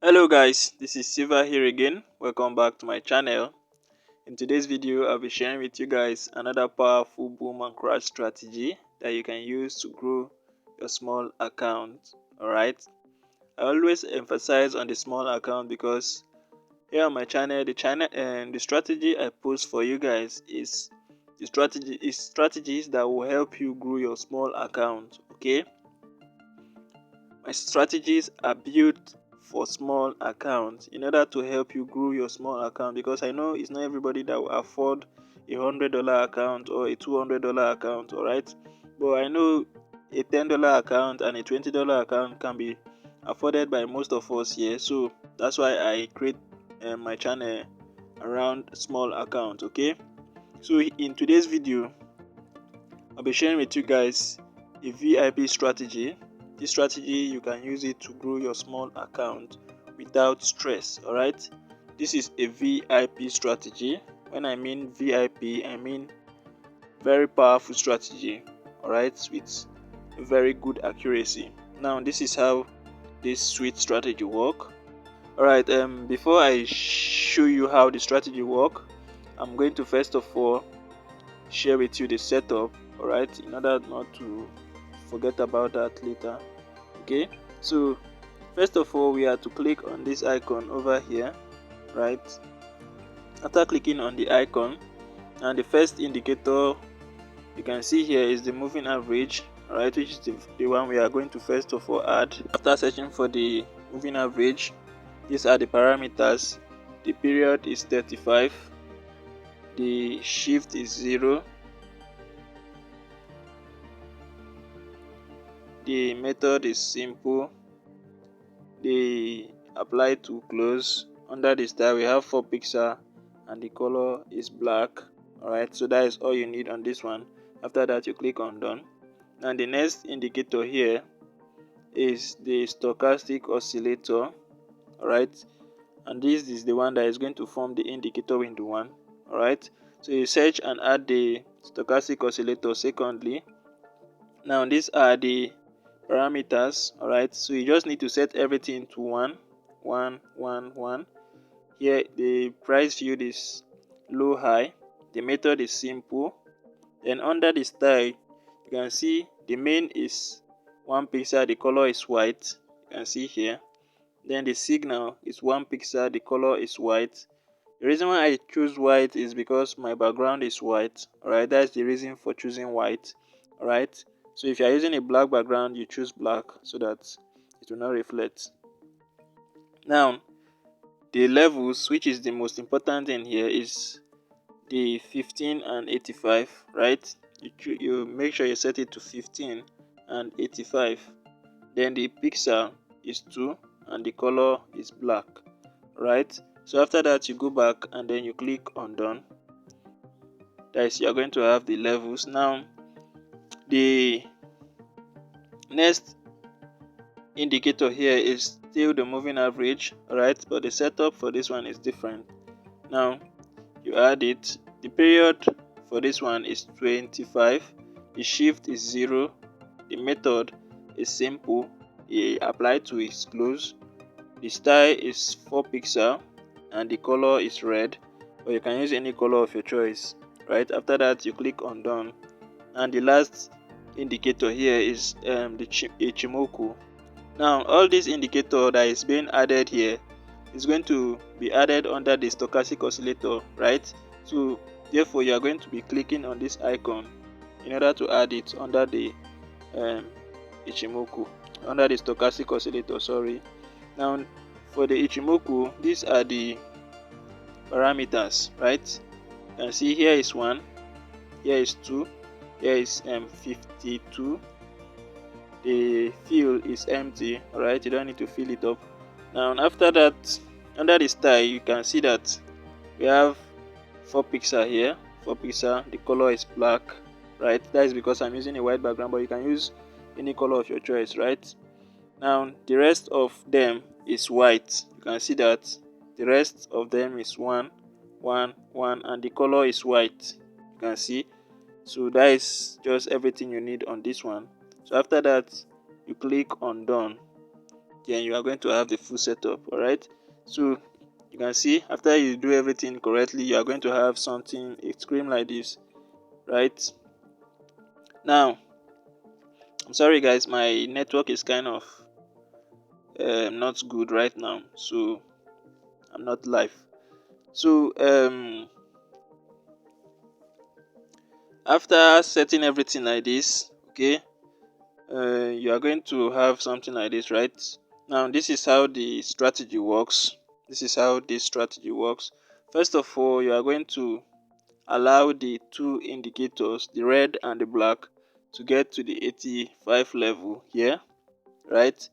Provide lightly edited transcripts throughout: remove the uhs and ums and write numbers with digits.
Hello guys, this is Siva here again. Welcome back to my channel. In today's video, I'll be sharing with you guys another powerful boom and crash strategy that you can use to grow your small account. Alright, I always emphasize on the small account because here on my channel, the strategy I post for you guys is strategies that will help you grow your small account. Okay, my strategies are built for small accounts in order to help you grow your small account, because I know it's not everybody that will afford $100 account or a $200 account. Alright, but I know a $10 account and a $20 account can be afforded by most of us here. So that's why I create my channel around small account. Okay, so in today's video I'll be sharing with you guys a VIP strategy. This strategy, you can use it to grow your small account without stress. Alright, this is a VIP strategy. When I mean VIP, I mean very powerful strategy. Alright, with very good accuracy. Now this is how this sweet strategy work. Alright, before I show you how the strategy work, I'm going to first of all share with you the setup. Alright, in order not to forget about that later. Okay, so first of all, we have to click on this icon over here. Right, after clicking on the icon, and the first indicator you can see here is the moving average. Alright, which is the one we are going to first of all add. After searching for the moving average, these are the parameters. The period is 35, the shift is 0, the method is simple, the apply to close. Under the style we have 4 pixel and the color is black. Alright, so that is all you need on this one. After that, you click on done. And the next indicator here is the stochastic oscillator. Alright, and this is the one that is going to form the indicator window one. Alright, so you search and add the stochastic oscillator secondly. Now these are the parameters. Alright, so you just need to set everything to 1 1 1 1. Here the price field is low high, the method is simple. Then under the style, you can see the main is 1 pixel, the color is white. You can see here. Then the signal is 1 pixel, the color is white. The reason why I choose white is because my background is white. Alright, that's the reason for choosing white. Alright, so if you are using a black background, you choose black so that it will not reflect. Now the levels, which is the most important thing here, is the 15 and 85. Right, you make sure you set it to 15 and 85. Then the pixel is 2 and the color is black. Right, so after that you go back and then you click on done. That is, you are going to have the levels. Now the next indicator here is still the moving average. Right, but the setup for this one is different. Now you add it. The period for this one is 25, the shift is 0, the method is simple, the apply to is close, the style is 4 pixel and the color is red, but you can use any color of your choice. Right, after that you click on done. And the last indicator here is the Ichimoku. Now all this indicator that is being added here is going to be added under the stochastic oscillator. Right, so therefore you are going to be clicking on this icon in order to add it under the Ichimoku, under the stochastic oscillator. Sorry. Now for the Ichimoku, these are the parameters. Right, you can see here is 1, here is 2, here is 52. The field is empty. Alright, you don't need to fill it up. Now after that, under the style, you can see that we have 4 pixel here, 4 pixel, the color is black. Right, that is because I'm using a white background, but you can use any color of your choice. Right, now the rest of them is white. You can see that the rest of them is 1 1 1 and the color is white. You can see. So that is just everything you need on this one. So after that, you click on done. then you are going to have the full setup. All right, so you can see after you do everything correctly, you are going to have something, a screen like this. Right now, I'm sorry guys, my network is kind of not good right now, so I'm not live. So after setting everything like this, okay, you are going to have something like this. Right now, this is how the strategy works. First of all, you are going to allow the two indicators, the red and the black, to get to the 85 level here. Right,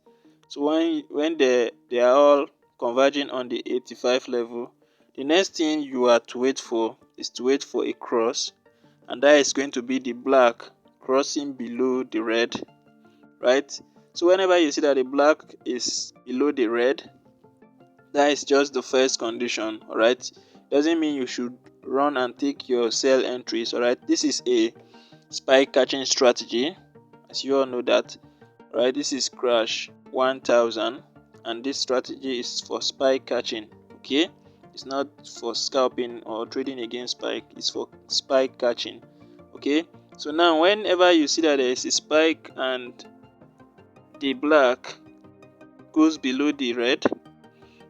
so when they are all converging on the 85 level, the next thing you are to wait for is to wait for a cross, and that is going to be the black crossing below the red. Right, so whenever you see that the black is below the red, that is just the first condition. All right, doesn't mean you should run and take your sell entries. All right, this is a spike catching strategy, as you all know that. Right, this is crash 1000, and this strategy is for spike catching. Okay, it's not for scalping or trading against spike, it's for spike catching. Okay, so now whenever you see that there is a spike and the black goes below the red,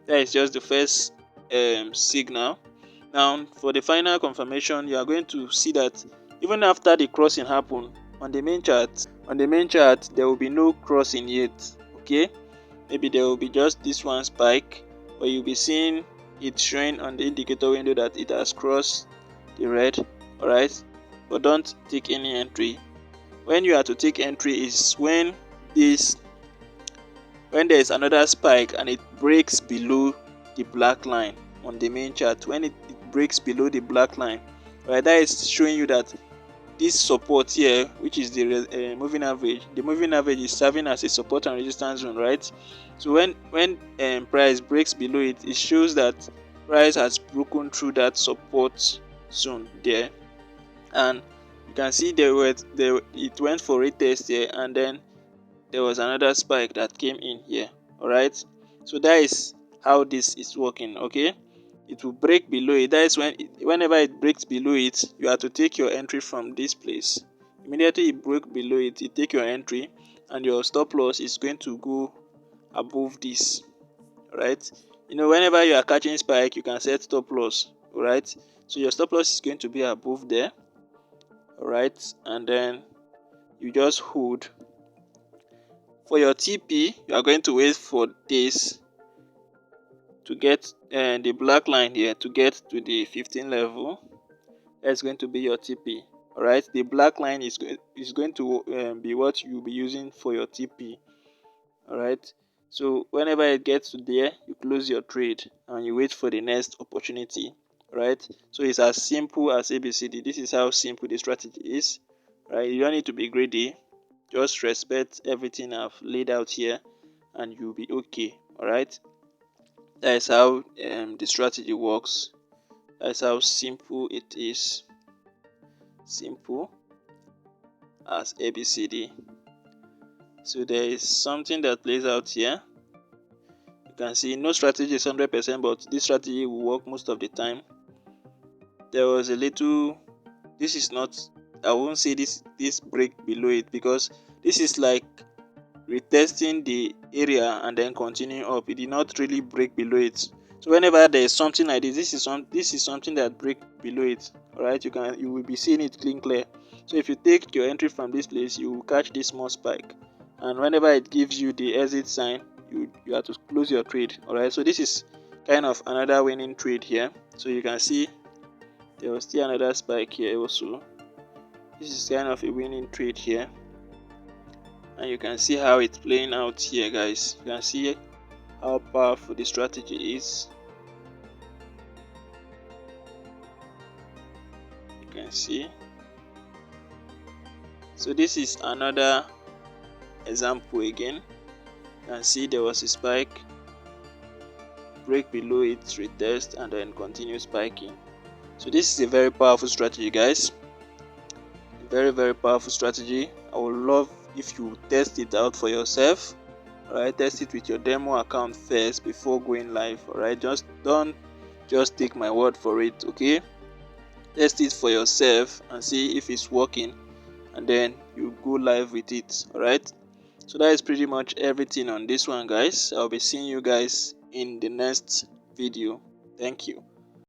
that is just the first signal. Now for the final confirmation, you are going to see that even after the crossing happen on the main chart, there will be no crossing yet. Okay, maybe there will be just this one spike, but you'll be seeing it showing on the indicator window that it has crossed the red. All right, but don't take any entry. When you are to take entry is when there is another spike and it breaks below the black line on the main chart. When it breaks below the black line, right, that is showing you that this support here, which is the moving average, the moving average is serving as a support and resistance zone. Right, so when price breaks below it, it shows that price has broken through that support zone there, and you can see it went for a test here, and then there was another spike that came in here. All right, so that is how this is working. Okay, it will break below it. That is whenever it breaks below it, you have to take your entry from this place. Immediately it broke below it, you take your entry, and your stop loss is going to go above this. Right, whenever you are catching spike, you can set stop loss. All right, so your stop loss is going to be above there. All right, and then you just hold. For your TP, you are going to wait for this to get the black line here to get to the 15 level. That's going to be your TP. All right, the black line is going to be what you'll be using for your TP. All right, so whenever it gets to there, you close your trade and you wait for the next opportunity. Right, so it's as simple as ABCD. This is how simple the strategy is. Right, you don't need to be greedy. Just respect everything I've laid out here and you'll be okay. All right, that is how the strategy works. That's how simple it is. Simple as ABCD. So there is something that plays out here. You can see no strategy is 100%, but this strategy will work most of the time. There was a little, this is not, I won't say this break below it, because this is like retesting the area and then continuing up. It did not really break below it. So whenever there is something like this, this is something that break below it. All right, you will be seeing it clear. So if you take your entry from this place, you will catch this small spike, and whenever it gives you the exit sign, you have to close your trade. All right, so this is kind of another winning trade here. So you can see there was still another spike here also. This is kind of a winning trade here, and you can see how it's playing out here, guys. You can see how powerful the strategy is. You can see. So this is another example again. You can see there was a spike, break below it, retest, and then continue spiking. So this is a very powerful strategy, guys. A very, very powerful strategy. I would love if you test it out for yourself. Alright, test it with your demo account first before going live. Alright, just don't just take my word for it. Okay, test it for yourself and see if it's working, and then you go live with it. Alright, so that is pretty much everything on this one, guys. I'll be seeing you guys in the next video. Thank you.